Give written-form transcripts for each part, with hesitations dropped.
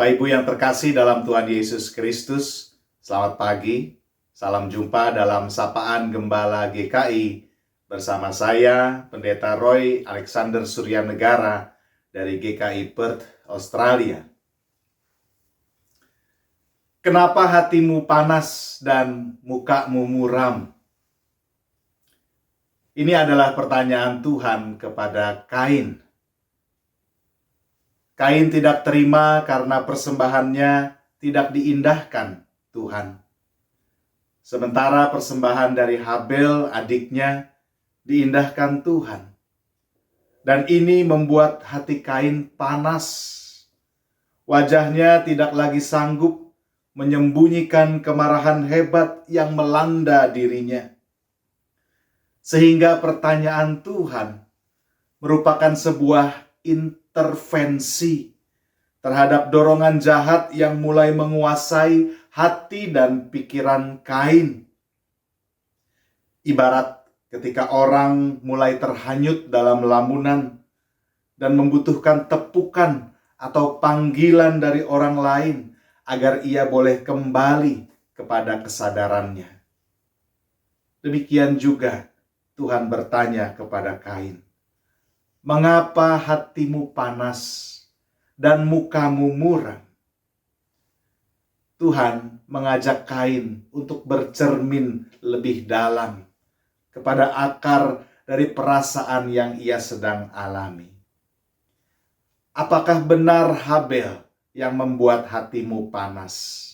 Bapak Ibu yang terkasih dalam Tuhan Yesus Kristus, selamat pagi. Salam jumpa dalam Sapaan Gembala GKI bersama saya, Pendeta Roy Alexander Suryanegara dari GKI Perth, Australia. Kenapa hatimu panas dan mukamu muram? Ini adalah pertanyaan Tuhan kepada Kain. Kain tidak terima karena persembahannya tidak diindahkan Tuhan. Sementara persembahan dari Habel, adiknya, diindahkan Tuhan. Dan ini membuat hati Kain panas. Wajahnya tidak lagi sanggup menyembunyikan kemarahan hebat yang melanda dirinya. Sehingga pertanyaan Tuhan merupakan sebuah intervensi terhadap dorongan jahat yang mulai menguasai hati dan pikiran Kain. Ibarat ketika orang mulai terhanyut dalam lamunan dan membutuhkan tepukan atau panggilan dari orang lain agar ia boleh kembali kepada kesadarannya. Demikian juga Tuhan bertanya kepada Kain, "Mengapa hatimu panas dan mukamu muram?" Tuhan mengajak Kain untuk bercermin lebih dalam kepada akar dari perasaan yang ia sedang alami. Apakah benar Habel yang membuat hatimu panas?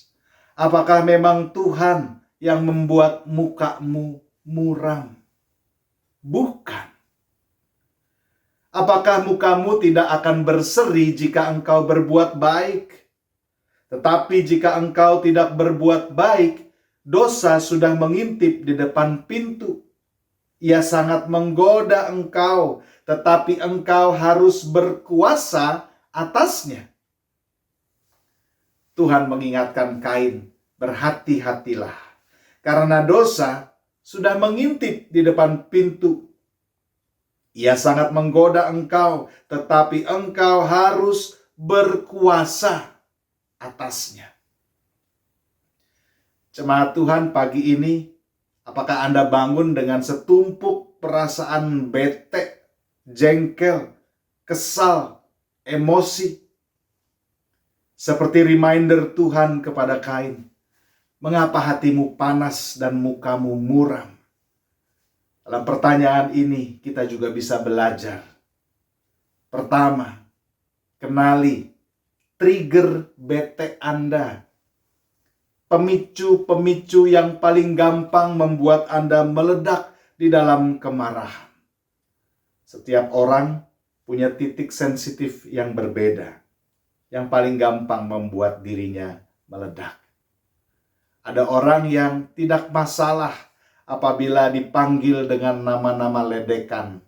Apakah memang Tuhan yang membuat mukamu muram? Bukan. Apakah mukamu tidak akan berseri jika engkau berbuat baik? Tetapi jika engkau tidak berbuat baik, dosa sudah mengintip di depan pintu. Ia sangat menggoda engkau, tetapi engkau harus berkuasa atasnya. Tuhan mengingatkan Kain, berhati-hatilah, karena dosa sudah mengintip di depan pintu. Ia sangat menggoda engkau, tetapi engkau harus berkuasa atasnya. Jemaat Tuhan, pagi ini, apakah Anda bangun dengan setumpuk perasaan bete, jengkel, kesal, emosi? Seperti reminder Tuhan kepada Kain, mengapa hatimu panas dan mukamu muram? Dalam pertanyaan ini kita juga bisa belajar. Pertama, kenali trigger bete Anda. Pemicu-pemicu yang paling gampang membuat Anda meledak di dalam kemarahan. Setiap orang punya titik sensitif yang berbeda, yang paling gampang membuat dirinya meledak. Ada orang yang tidak masalah apabila dipanggil dengan nama-nama ledekan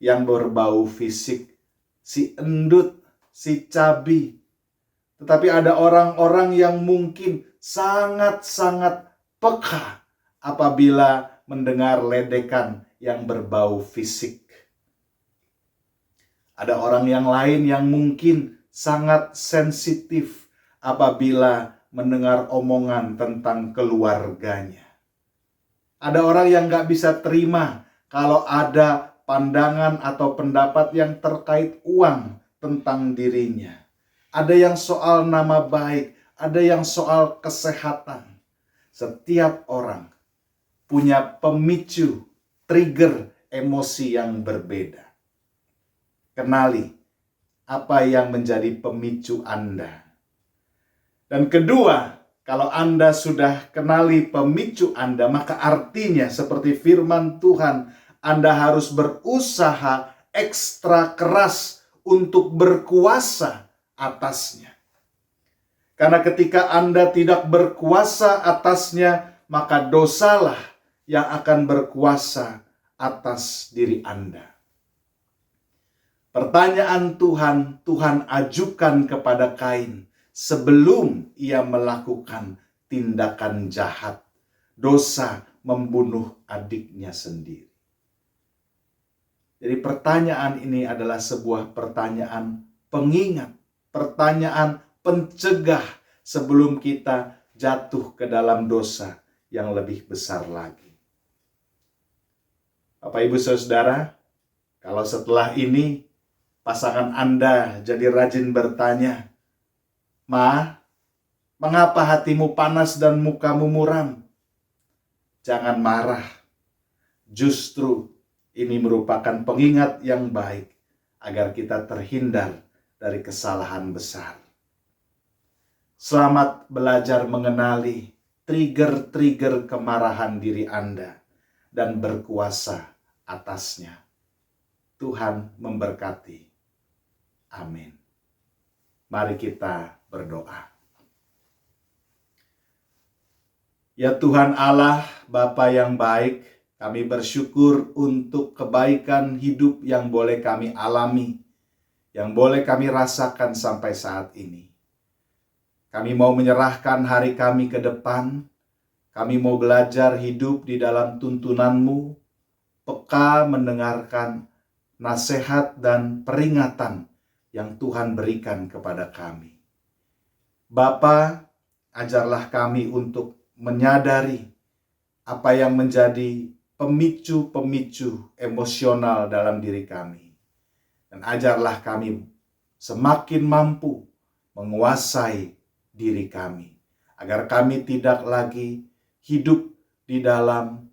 yang berbau fisik, si endut, si cabi. Tetapi ada orang-orang yang mungkin sangat-sangat peka apabila mendengar ledekan yang berbau fisik. Ada orang yang lain yang mungkin sangat sensitif apabila mendengar omongan tentang keluarganya. Ada orang yang gak bisa terima kalau ada pandangan atau pendapat yang terkait uang tentang dirinya. Ada yang soal nama baik, ada yang soal kesehatan. Setiap orang punya pemicu, trigger emosi yang berbeda. Kenali apa yang menjadi pemicu Anda. Dan kedua, kalau Anda sudah kenali pemicu Anda, maka artinya seperti firman Tuhan, Anda harus berusaha ekstra keras untuk berkuasa atasnya. Karena ketika Anda tidak berkuasa atasnya, maka dosalah yang akan berkuasa atas diri Anda. Pertanyaan Tuhan ajukan kepada Kain sebelum ia melakukan tindakan jahat, dosa membunuh adiknya sendiri. Jadi pertanyaan ini adalah sebuah pertanyaan pengingat, pertanyaan pencegah sebelum kita jatuh ke dalam dosa yang lebih besar lagi. Bapak Ibu Saudara, kalau setelah ini pasangan Anda jadi rajin bertanya, "Ma, mengapa hatimu panas dan mukamu muram?" Jangan marah. Justru ini merupakan pengingat yang baik agar kita terhindar dari kesalahan besar. Selamat belajar mengenali trigger-trigger kemarahan diri Anda dan berkuasa atasnya. Tuhan memberkati. Amin. Mari kita berdoa. Ya Tuhan Allah, Bapa yang baik, kami bersyukur untuk kebaikan hidup yang boleh kami alami, yang boleh kami rasakan sampai saat ini. Kami mau menyerahkan hari kami ke depan, kami mau belajar hidup di dalam tuntunan-Mu, peka mendengarkan nasihat dan peringatan yang Tuhan berikan kepada kami. Bapa, ajarlah kami untuk menyadari apa yang menjadi pemicu-pemicu emosional dalam diri kami. Dan ajarlah kami semakin mampu menguasai diri kami, agar kami tidak lagi hidup di dalam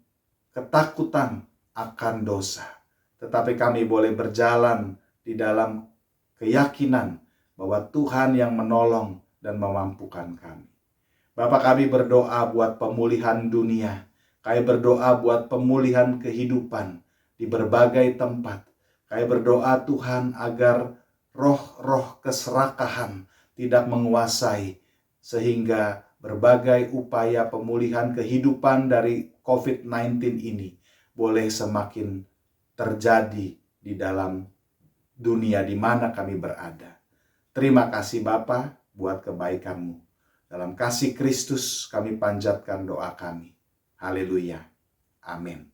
ketakutan akan dosa, tetapi kami boleh berjalan di dalam keyakinan bahwa Tuhan yang menolong dan memampukan kami. Bapa, kami berdoa buat pemulihan dunia. Kami berdoa buat pemulihan kehidupan di berbagai tempat. Kami berdoa Tuhan agar roh-roh keserakahan tidak menguasai, sehingga berbagai upaya pemulihan kehidupan dari COVID-19 ini boleh semakin terjadi di dalam dunia di mana kami berada. Terima kasih Bapa buat kebaikan-Mu. Dalam kasih Kristus kami panjatkan doa kami. Haleluya. Amin.